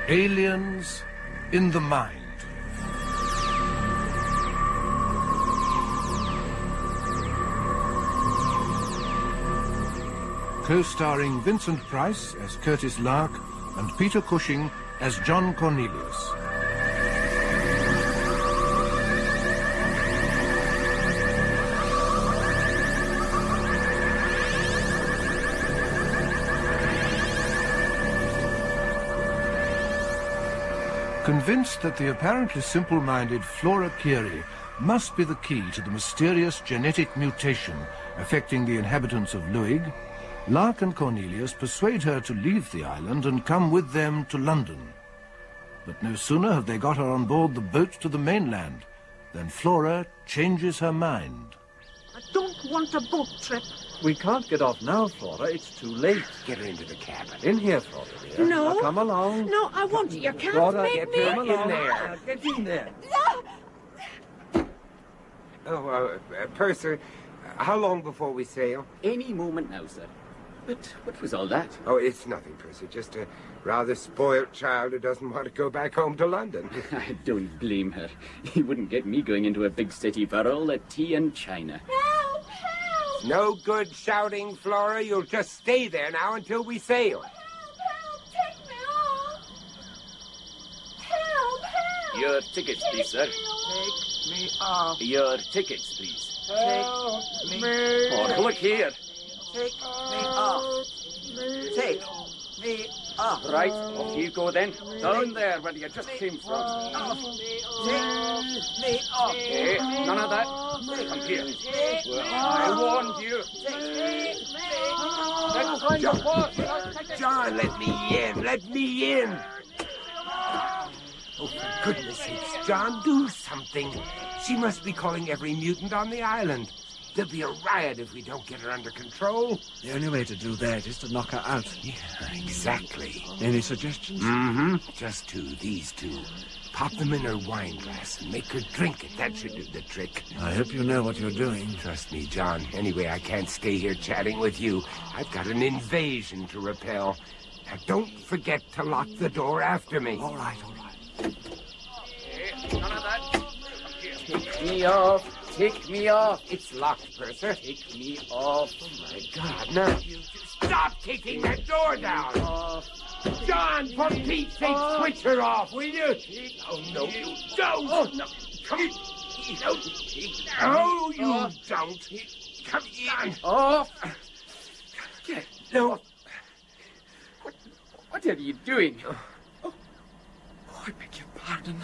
Aliens in the Mind. Co-starring Vincent Price as Curtis Lark and Peter Cushing as John Cornelius. Convinced that the apparently simple-minded Flora Curie must be the key to the mysterious genetic mutation affecting the inhabitants of Luig, Lark and Cornelius persuade her to leave the island and come with them to London. But no sooner have they got her on board the boat to the mainland than Flora changes her mind. I don't want a boat trip. We can't get off now, Flora. It's too late. Get her into the cabin. In here, Flora, dear. No. Now, come along. No, I want to. You can't Flora, make me. come along. in there. Get in there. Oh, Purser, how long before we sail? Any moment now, sir. But what was all that? Oh, it's nothing, Purser. Just a rather spoilt child who doesn't want to go back home to London. I don't blame her. He wouldn't get me going into a big city for all the tea and china. Help! Help! No good shouting, Flora. You'll just stay there now until we sail. Help! Take me off! Help! Help! Your tickets, please, sir. Take me off. Your tickets, please. Help me. Oh, look here. Take me off. Take me off. Right, off you go then. Down there where you just came from. Take me off. Okay, none of that. Come here. Well, I warned you. John, let me in. Let me in. Oh, for goodness sakes, John, do something. She must be calling every mutant on the island. There'll be a riot if we don't get her under control. The only way to do that is to knock her out. Yeah, exactly. Any suggestions? Mm-hmm. Just these two. Pop them in her wine glass and make her drink it. That should do the trick. I hope you know what you're doing. Trust me, John. Anyway, I can't stay here chatting with you. I've got an invasion to repel. Now, don't forget to lock the door after me. All right, all right. Okay, none of that. Come here. Take me off. Take me off. It's locked, Purser. Take me off. Oh, my God. Now, you stop kicking that door down. Off. John, for Pete's sake, switch her off, will you? Oh, no, you don't. Oh, no. Come. No, you don't. Come on. Off. No. What are you doing? Oh, I beg your pardon.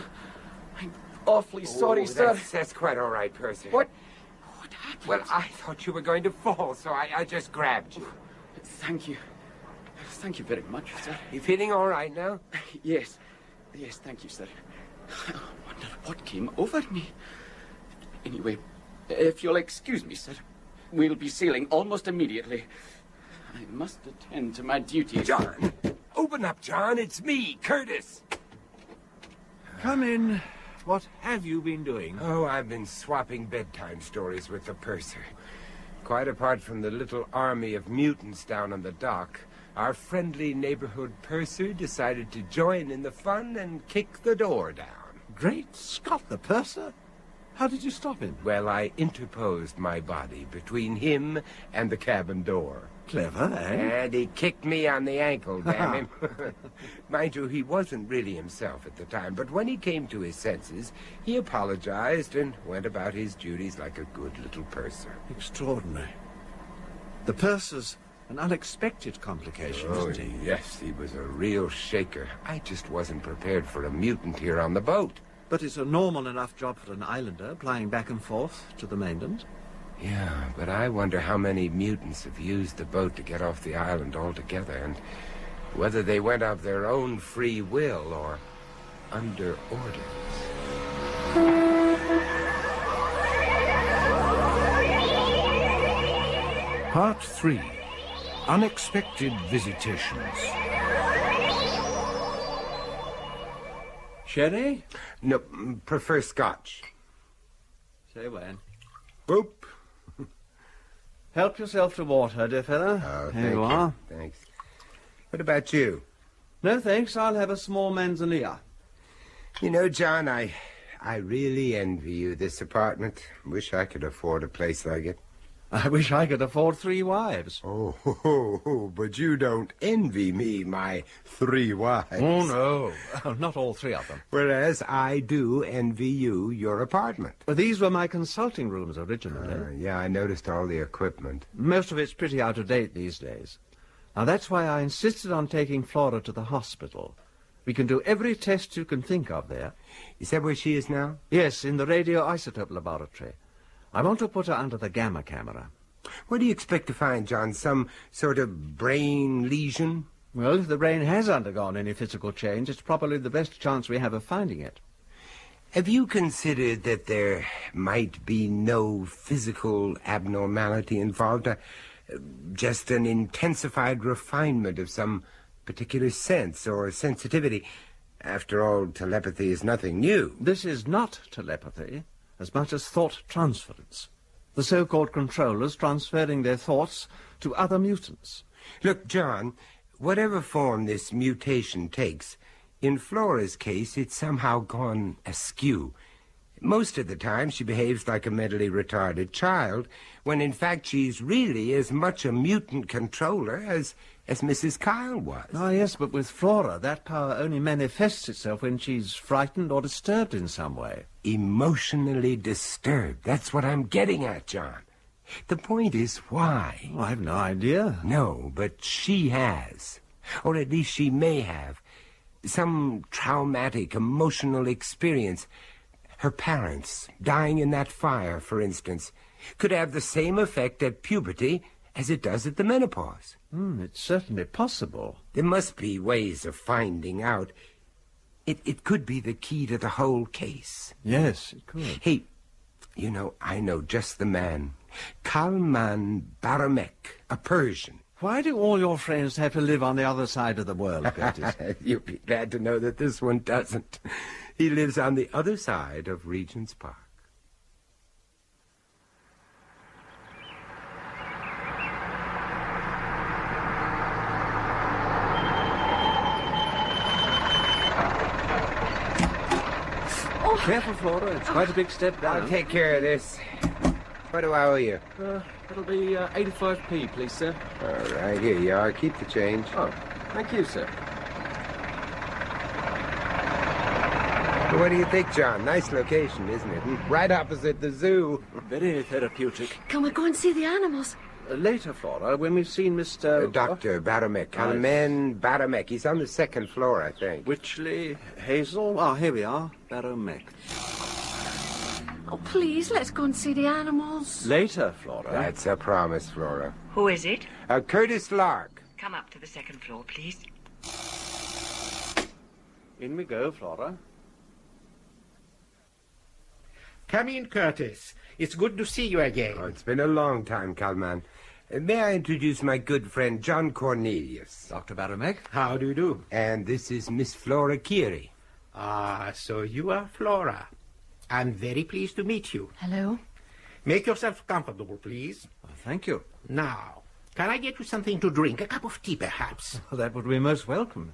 I'm awfully sorry, sir. That's quite all right, Percy. What happened? Well, I thought you were going to fall, so I just grabbed you. Thank you. Thank you very much, sir. You feeling all right now? Yes. Yes, thank you, sir. I wonder what came over me. Anyway, if you'll excuse me, sir, we'll be sailing almost immediately. I must attend to my duties. John! Open up, John. It's me, Curtis. Come in. What have you been doing? Oh, I've been swapping bedtime stories with the purser. Quite apart from the little army of mutants down on the dock, our friendly neighborhood purser decided to join in the fun and kick the door down. Great Scott, the purser? How did you stop him? Well, I interposed my body between him and the cabin door. Clever, eh? And he kicked me on the ankle, damn him. Mind you, he wasn't really himself at the time, but when he came to his senses, he apologized and went about his duties like a good little purser. Extraordinary. The purser's an unexpected complication, isn't he? Yes, he was a real shaker. I just wasn't prepared for a mutant here on the boat. But it's a normal enough job for an islander, plying back and forth to the mainland. Yeah, but I wonder how many mutants have used the boat to get off the island altogether, and whether they went of their own free will or under orders. Part 3. Unexpected Visitations. Sherry? No, prefer Scotch. Say when. Boop. Help yourself to water, dear fellow. Oh, Here you thank are. Thanks. What about you? No, thanks. I'll have a small manzanilla. You know, John, I really envy you this apartment. Wish I could afford a place like it. I wish I could afford 3 wives. Oh, but you don't envy me, my 3 wives. Oh, no. Not all 3 of them. Whereas I do envy you your apartment. Well, these were my consulting rooms originally. Yeah, I noticed all the equipment. Most of it's pretty out of date these days. Now, that's why I insisted on taking Flora to the hospital. We can do every test you can think of there. Is that where she is now? Yes, in the radioisotope laboratory. I want to put her under the gamma camera. What do you expect to find, John? Some sort of brain lesion? Well, if the brain has undergone any physical change, it's probably the best chance we have of finding it. Have you considered that there might be no physical abnormality involved? Just an intensified refinement of some particular sense or sensitivity? After all, telepathy is nothing new. This is not telepathy as much as thought transference. The so-called controllers transferring their thoughts to other mutants. Look, John, whatever form this mutation takes, in Flora's case, it's somehow gone askew. Most of the time, she behaves like a mentally retarded child, when in fact she's really as much a mutant controller as Mrs. Kyle was. Ah, yes, but with Flora, that power only manifests itself when she's frightened or disturbed in some way. Emotionally disturbed. That's what I'm getting at, John. The point is, why? Oh, I have no idea. No, but she has. Or at least she may have. Some traumatic, emotional experience. Her parents, dying in that fire, for instance, could have the same effect at puberty as it does at the menopause. It's certainly possible. There must be ways of finding out. It could be the key to the whole case. Yes, it could. Hey, you know, I know just the man. Kalman Baramek, a Persian. Why do all your friends have to live on the other side of the world, Curtis? You'll be glad to know that this one doesn't. He lives on the other side of Regent's Park. Careful, Flora. It's quite a big step down. I'll take care of this. What do I owe you? It'll be 85p, please, sir. All right, here you are. Keep the change. Oh, thank you, sir. Well, what do you think, John? Nice location, isn't it? Right opposite the zoo. Very therapeutic. Can we go and see the animals? Later, Flora, when we've seen Mr. Dr. Baramek. Kalman Baramek. He's on the 2nd floor, I think. Witchley, Hazel. Ah, here we are. Baramek. Oh, please, let's go and see the animals. Later, Flora. That's a promise, Flora. Who is it? Curtis Lark. Come up to the 2nd floor, please. In we go, Flora. Come in, Curtis. It's good to see you again. Oh, it's been a long time, Kalman. May I introduce my good friend, John Cornelius. Dr. Baramek. How do you do? And this is Miss Flora Curie. Ah, so you are Flora. I'm very pleased to meet you. Hello. Make yourself comfortable, please. Thank you. Now, can I get you something to drink? A cup of tea, perhaps? That would be most welcome.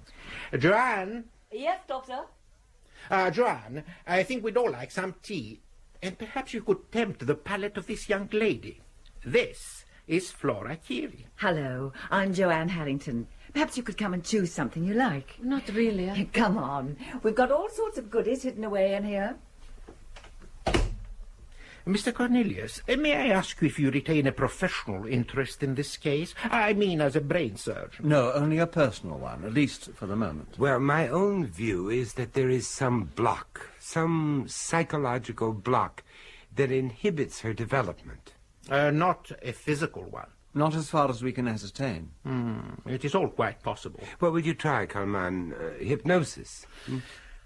Joanne? Yes, Doctor. Joanne, I think we'd all like some tea. And perhaps you could tempt the palate of this young lady. This is Flora Curie. Hello, I'm Joanne Harrington. Perhaps you could come and choose something you like. Not really. Come on. We've got all sorts of goodies hidden away in here. Mr. Cornelius, may I ask you if you retain a professional interest in this case? I mean, as a brain surgeon. No, only a personal one, at least for the moment. Well, my own view is that there is some block, some psychological block that inhibits her development. Not a physical one. Not as far as we can ascertain. It is all quite possible. What would you try, Kalman? Hypnosis?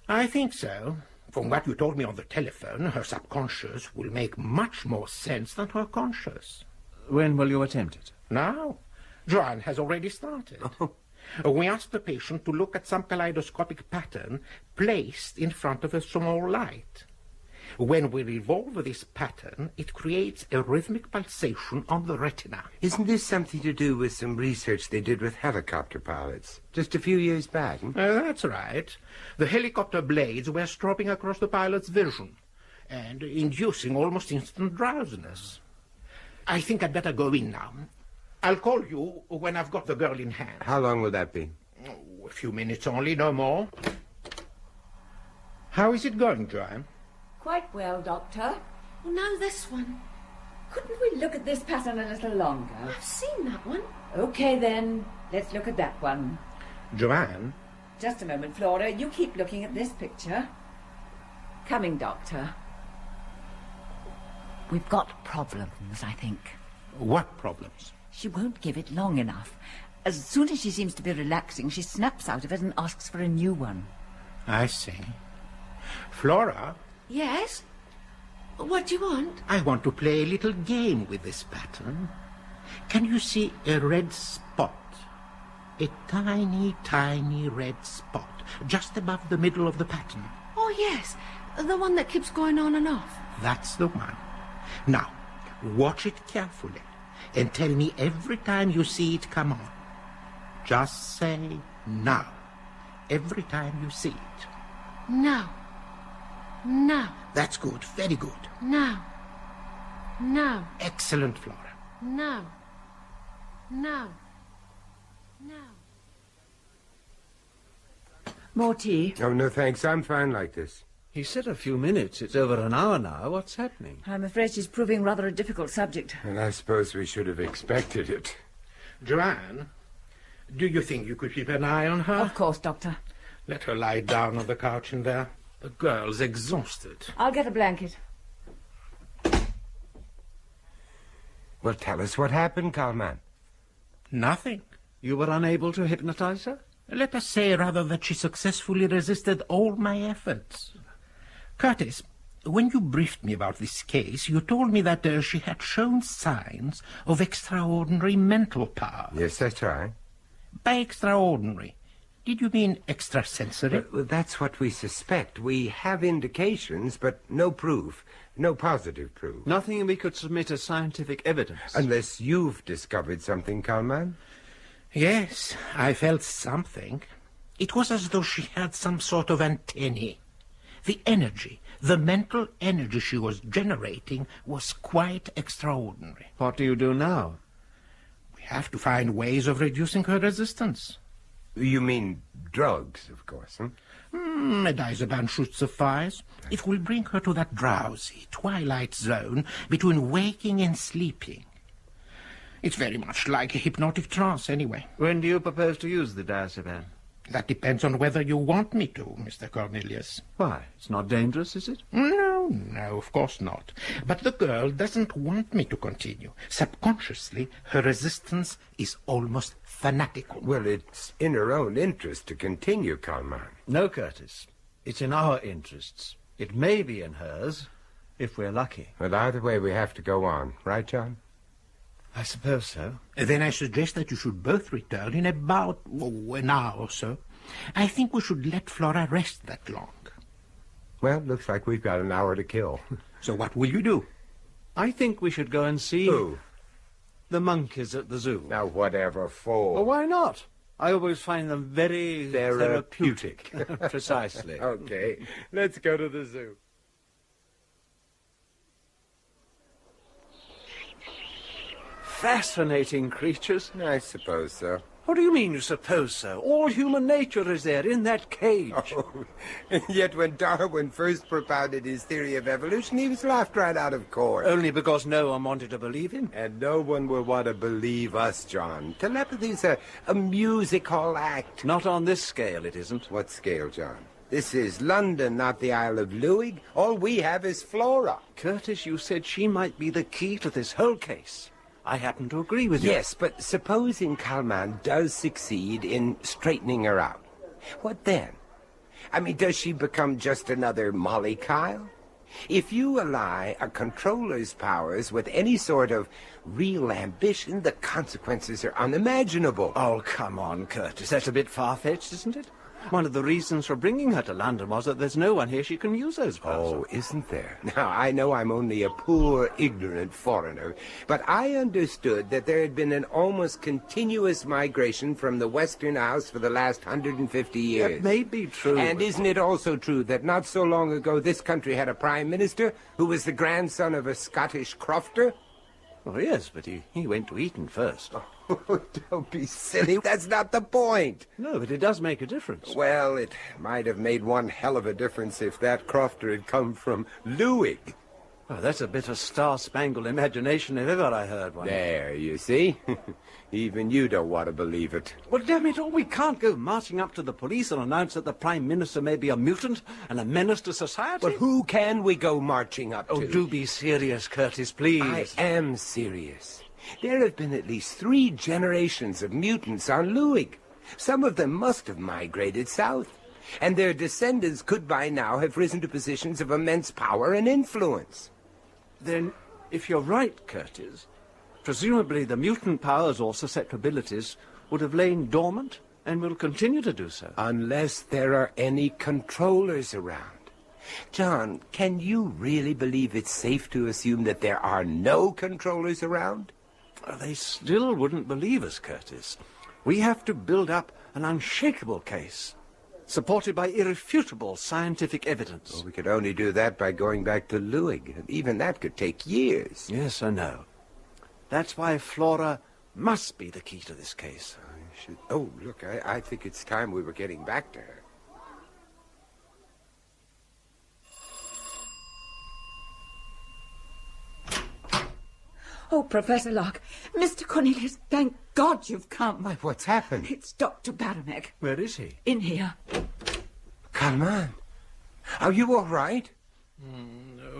I think so. From what you told me on the telephone, her subconscious will make much more sense than her conscious. When will you attempt it? Now, Joanne has already started. We asked the patient to look at some kaleidoscopic pattern placed in front of a small light. When we revolve this pattern, it creates a rhythmic pulsation on the retina. Isn't this something to do with some research they did with helicopter pilots just a few years back? That's right. The helicopter blades were stropping across the pilot's vision and inducing almost instant drowsiness. I think I'd better go in now. I'll call you when I've got the girl in hand. How long will that be? Oh, a few minutes only, no more. How is it going, Joanne? Quite well, Doctor. Oh, now this one. Couldn't we look at this pattern a little longer? I've seen that one. Okay, then. Let's look at that one. Joanne? Just a moment, Flora. You keep looking at this picture. Coming, Doctor. We've got problems, I think. What problems? She won't give it long enough. As soon as she seems to be relaxing, she snaps out of it and asks for a new one. I see. Flora? Yes? What do you want? I want to play a little game with this pattern. Can you see a red spot? A tiny, tiny red spot, just above the middle of the pattern. Oh, yes. The one that keeps going on and off. That's the one. Now, watch it carefully and tell me every time you see it come on. Just say now, every time you see it. Now. Now. That's good, very good. Now. Now. Excellent, Flora. Now. Now. Now. More tea? Oh, no, thanks. I'm fine like this. He said a few minutes. It's over an hour now. What's happening? I'm afraid she's proving rather a difficult subject. And I suppose we should have expected it. Joanne, do you think you could keep an eye on her? Of course, Doctor. Let her lie down on the couch in there. The girl's exhausted. I'll get a blanket. Well, tell us what happened, Kalman. Nothing. You were unable to hypnotize her? Let us say, rather, that she successfully resisted all my efforts. Curtis, when you briefed me about this case, you told me that she had shown signs of extraordinary mental power. Yes, that's right. By extraordinary, did you mean extrasensory? Well, that's what we suspect. We have indications, but no proof. No positive proof. Nothing we could submit as scientific evidence. Unless you've discovered something, Kalman. Yes, I felt something. It was as though she had some sort of antennae. The energy, the mental energy she was generating was quite extraordinary. What do you do now? We have to find ways of reducing her resistance. You mean drugs, of course, huh? A diazepam should suffice. It will bring her to that drowsy, twilight zone between waking and sleeping. It's very much like a hypnotic trance, anyway. When do you propose to use the diazepam? That depends on whether you want me to, Mr. Cornelius. Why? It's not dangerous, is it? No, of course not. But the girl doesn't want me to continue. Subconsciously, her resistance is almost fanatical. Well, it's in her own interest to continue, Kalman. No, Curtis. It's in our interests. It may be in hers, if we're lucky. Well, either way, we have to go on. Right, John? I suppose so. Then I suggest that you should both return in about an hour or so. I think we should let Flora rest that long. Well, looks like we've got an hour to kill. So what will you do? I think we should go and see... Who? The monkeys at the zoo. Now, whatever for? Well, why not? I always find them very Therapeutic. Precisely. Okay, let's go to the zoo. Fascinating creatures. I suppose so. What do you mean you suppose so? All human nature is there in that cage. Oh, and yet when Darwin first propounded his theory of evolution, he was laughed right out of court. Only because no one wanted to believe him? And no one will want to believe us, John. Telepathy's a music hall act. Not on this scale, it isn't. What scale, John? This is London, not the Isle of Louis. All we have is Flora. Curtis, you said she might be the key to this whole case. I happen to agree with you. Yes, but supposing Kalman does succeed in straightening her out, what then? I mean, does she become just another Molly Kyle? If you ally a controller's powers with any sort of real ambition, the consequences are unimaginable. Oh, come on, Curtis. That's a bit far-fetched, isn't it? One of the reasons for bringing her to London was that there's no one here she can use those powers. Oh, isn't there? Now, I know I'm only a poor, ignorant foreigner, but I understood that there had been an almost continuous migration from the Western House for the last 150 years. That may be true. And isn't it also true that not so long ago this country had a prime minister who was the grandson of a Scottish crofter? Oh, yes, but he went to Eton first. Oh, don't be silly. That's not the point. No, but it does make a difference. Well, it might have made one hell of a difference if that crofter had come from Luig. Oh, that's a bit of star-spangled imagination if ever I heard one. There, you see? Even you don't want to believe it. Well, damn it all, we can't go marching up to the police and announce that the Prime Minister may be a mutant and a menace to society. But who can we go marching up to? Oh, do be serious, Curtis, please. I am serious. There have been at least 3 generations of mutants on Luig. Some of them must have migrated south, and their descendants could by now have risen to positions of immense power and influence. Then, if you're right, Curtis, presumably the mutant powers or susceptibilities would have lain dormant and will continue to do so. Unless there are any controllers around. John, can you really believe it's safe to assume that there are no controllers around? They still wouldn't believe us, Curtis. We have to build up an unshakable case, supported by irrefutable scientific evidence. Well, we could only do that by going back to Luig, and even that could take years. Yes, I know. That's why Flora must be the key to this case. Oh, look, I think it's time we were getting back to her. Oh, Professor Locke, Mr. Cornelius, thank God you've come. Why, what's happened? It's Dr. Baramek. Where is he? In here. Come on. Are you all right?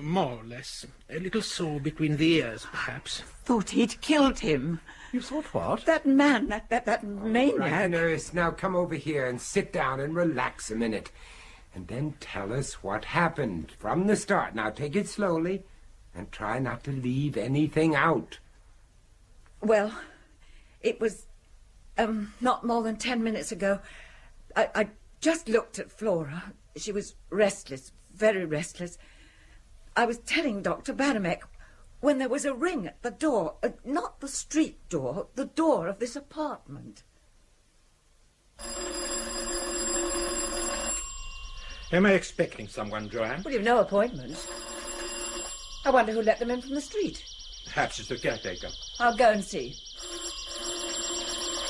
More or less. A little sore between the ears, perhaps. Thought he'd killed him. You thought what? That man, that maniac. Right, nurse, now come over here and sit down and relax a minute. And then tell us what happened from the start. Now take it slowly and try not to leave anything out. Well, it was not more than 10 minutes ago. I just looked at Flora. She was restless, very restless. I was telling Dr. Baramek when there was a ring at the door, not the street door, the door of this apartment. Am I expecting someone, Joanne? Well, you've no appointment. I wonder who let them in from the street. Perhaps it's the caretaker. I'll go and see.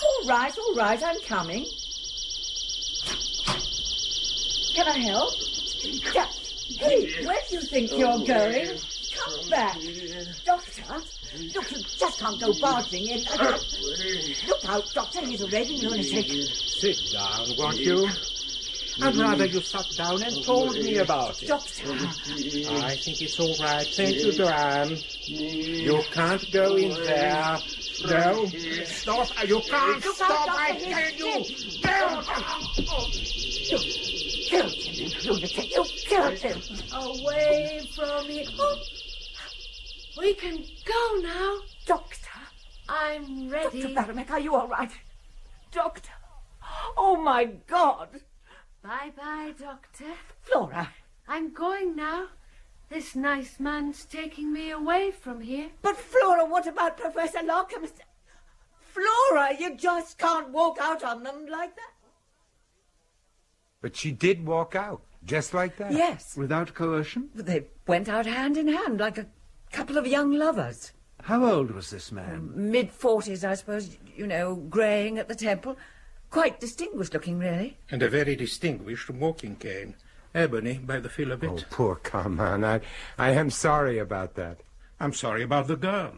All right, I'm coming. Can I help? Hey, where do you think you're going? Come back. Doctor, look, you just can't go barging in. Look out, Doctor, he's a raving lunatic. Sit down, won't you? I'd rather you sat down and told me about it. Doctor. I think it's all right. Thank you, Joanne. You can't go in there. No. Stop. You can't Look stop. out, Doctor, I he's tell you. You killed him, you lunatic. You killed him. Away from me. Oh. We can go now. Doctor. I'm ready. Dr. Baramek, are you all right? Doctor. Oh, my God. Bye-bye, Doctor. Flora. I'm going now. This nice man's taking me away from here. But, Flora, what about Professor Locke? Flora, you just can't walk out on them like that. But she did walk out, just like that. Yes. Without coercion? They went out hand in hand like a couple of young lovers. How old was this man? Mid-40s, I suppose, you know, greying at the temple. Quite distinguished looking, really. And a very distinguished walking cane. Ebony, by the feel of it. Oh, poor Carman. I am sorry about that. I'm sorry about the girl.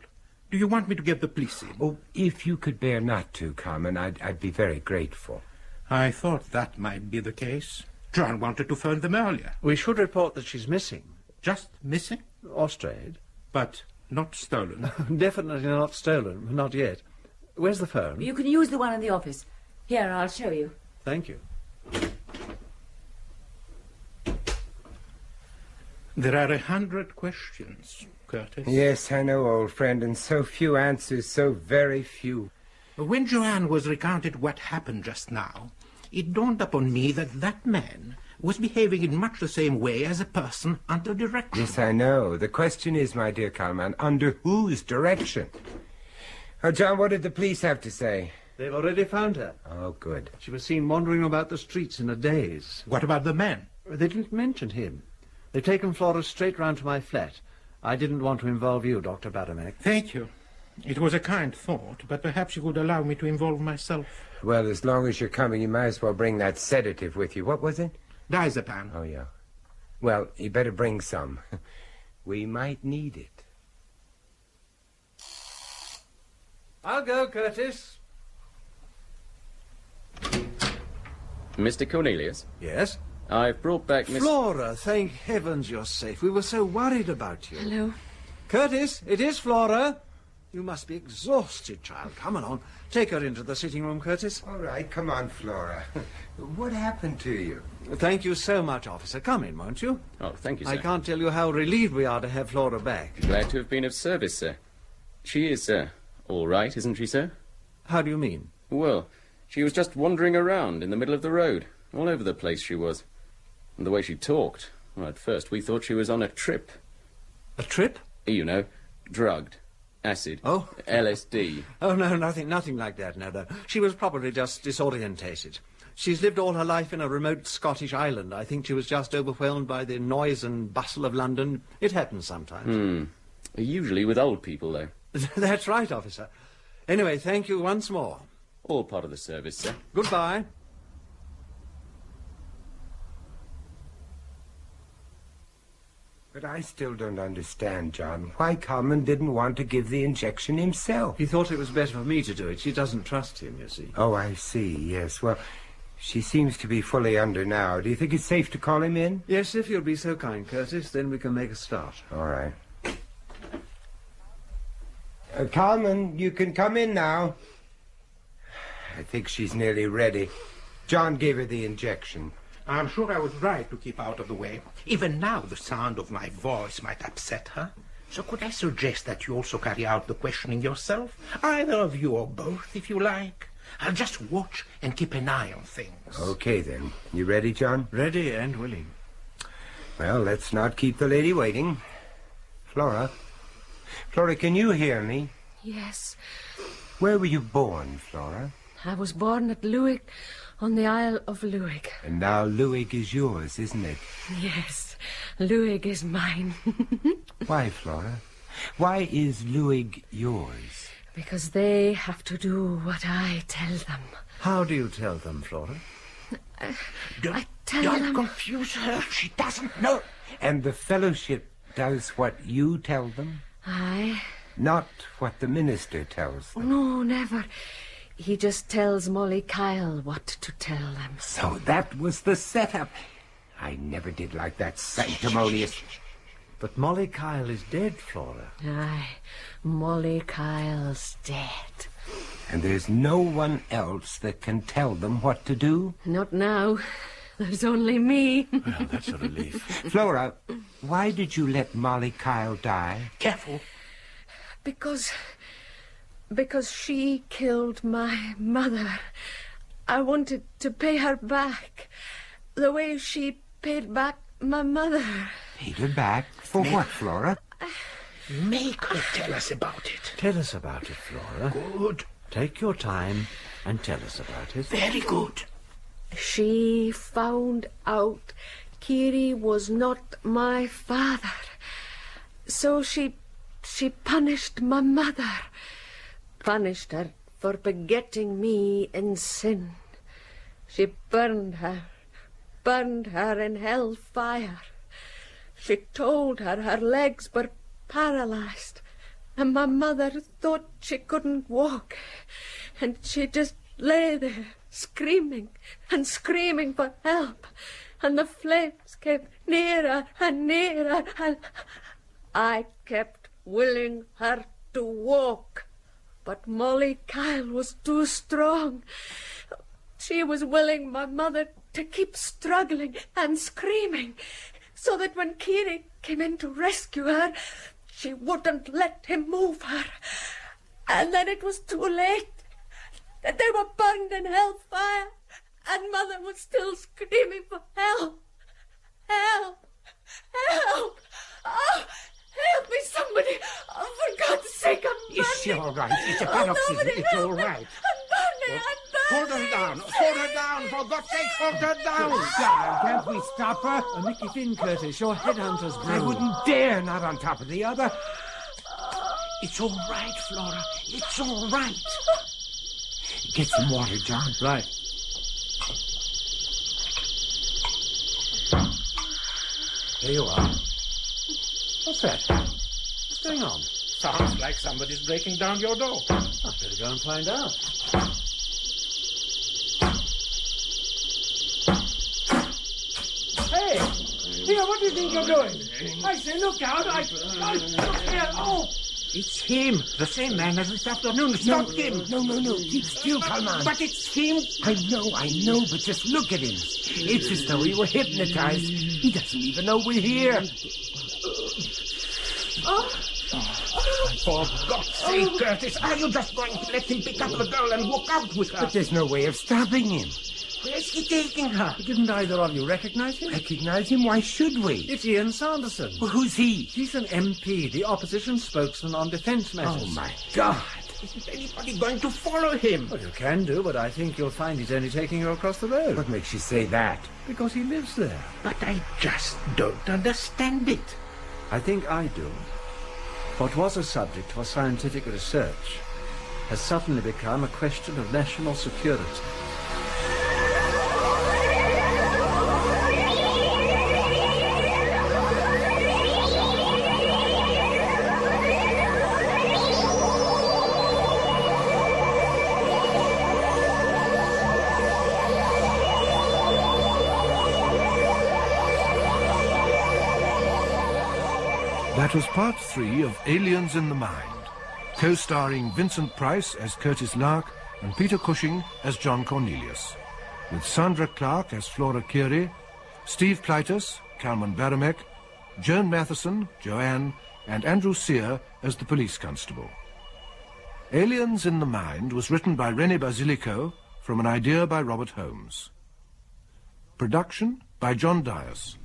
Do you want me to get the police in? Oh, if you could bear not to, Carmen, I'd be very grateful. I thought that might be the case. John wanted to phone them earlier. We should report that she's missing. Just missing? Or strayed. But not stolen. Definitely not stolen. Not yet. Where's the phone? You can use the one in the office. Here, I'll show you. Thank you. There are 100 questions, Curtis. Yes, I know, old friend, and so few answers, so very few. When Joanne was recounted what happened just now, it dawned upon me that that man was behaving in much the same way as a person under direction. Yes, I know. The question is, my dear Kalman, under whose direction? Oh, John, what did the police have to say? They've already found her. Oh, good. She was seen wandering about the streets in a daze. What about the man? They didn't mention him. They've taken Flora straight round to my flat. I didn't want to involve you, Dr. Badamek. Thank you. It was a kind thought, but perhaps you could allow me to involve myself. Well, as long as you're coming, you might as well bring that sedative with you. What was it? Diazepam. Oh, yeah. Well, you better bring some. We might need it. I'll go, Curtis. Mr. Cornelius, Yes? I've brought back Miss... Flora, thank heavens you're safe. We were so worried about you. Hello. Curtis, it is Flora. You must be exhausted, child. Come on. Take her into the sitting room, Curtis. All right, come on, Flora. What happened to you? Thank you so much, officer. Come in, won't you? Oh, thank you, sir. I can't tell you how relieved we are to have Flora back. Glad to have been of service, sir. She is, all right, isn't she, sir? How do you mean? Well, she was just wandering around in the middle of the road. All over the place she was. And the way she talked. Well, at first we thought she was on a trip. A trip? You know, drugged. Acid. Oh. LSD. Oh, no, nothing like that, no. She was probably just disorientated. She's lived all her life in a remote Scottish island. I think she was just overwhelmed by the noise and bustle of London. It happens sometimes. Usually with old people, though. That's right, officer. Anyway, thank you once more. All part of the service, sir. Goodbye. But I still don't understand, John, why Kalman didn't want to give the injection himself. He thought it was better for me to do it. She doesn't trust him, you see. Oh, I see, yes. Well, she seems to be fully under now. Do you think it's safe to call him in? Yes, if you'll be so kind, Curtis, then we can make a start. All right. Kalman, you can come in now. I think she's nearly ready. John gave her the injection. I'm sure I was right to keep out of the way. Even now, the sound of my voice might upset her. So could I suggest that you also carry out the questioning yourself? Either of you or both, if you like. I'll just watch and keep an eye on things. Okay, then. You ready, John? Ready and willing. Well, let's not keep the lady waiting. Flora, can you hear me? Yes. Where were you born, Flora? I was born at Luig, on the Isle of Luig. And now Luig is yours, isn't it? Yes, Luig is mine. Why, Flora? Why is Luig yours? Because they have to do what I tell them. How do you tell them, Flora? I tell Don't them... confuse her. She doesn't know. And the fellowship does what you tell them? Aye. Not what the minister tells them? No, never. He just tells Molly Kyle what to tell them. So that was the setup. I never did like that sanctimonious... But Molly Kyle is dead, Flora. Aye, Molly Kyle's dead. And there's no one else that can tell them what to do? Not now. There's only me. Well, that's a relief. Flora, why did you let Molly Kyle die? Careful. Because she killed my mother. I wanted to pay her back, the way she paid back my mother. Paid her back? For what, Flora? Make her tell us about it. Tell us about it, Flora. Good. Take your time and tell us about it. Very good. She found out Kiri was not my father. So she punished my mother. Punished her for begetting me in sin. She burned her in hell fire. She told her her legs were paralyzed, and my mother thought she couldn't walk, and she just lay there screaming and screaming for help, and the flames came nearer and nearer, and I kept willing her to walk. But Molly Kyle was too strong. She was willing my mother to keep struggling and screaming, so that when Kiri came in to rescue her, she wouldn't let him move her. And then it was too late. They were burned in hellfire, And Mother was still screaming for help. Help! Help! Oh, help me, somebody! Oh, for God's sake, I'm burning! Is she all right? It's a paroxysm. It's all right. I'm burning! Hold her down. Hold her down. For God's sake, hold her down. Can't we stop her? Nick it in, Curtis. Your headhunters I grew. wouldn't dare not on top of the other. It's all right, Flora. It's all right. Get some water, John. Right. There you are. What's that? What's going on? Sounds like somebody's breaking down your door. I'd better go and find out. Hey! Here, what do you think you're doing? I say, look out! Look here! Oh! It's him. The same man as this afternoon. Stop him. No. Keep still, Kalman. But it's him. I know, but just look at him. It's as though he were hypnotized. He doesn't even know we're here. For God's sake, Curtis, are you just going to let him pick up the girl and walk out with her? But there's no way of stopping him. Where's he taking her? Didn't either of you recognize him? Recognize him? Why should we? It's Ian Sanderson. Well, who's he? He's an MP, the opposition spokesman on defence matters. Oh, my God. Isn't anybody going to follow him? Well, you can do, but I think you'll find he's only taking you across the road. What makes you say that? Because he lives there. But I just don't understand it. I think I do. What was a subject for scientific research has suddenly become a question of national security. That was part 3 of Aliens in the Mind, co-starring Vincent Price as Curtis Nark and Peter Cushing as John Cornelius, with Sandra Clark as Flora Curie, Steve Kleitus, Kalman Baramek, Joan Matheson, Joanne, and Andrew Sear as the police constable. Aliens in the Mind was written by René Basilico from an idea by Robert Holmes. Production by John Dias.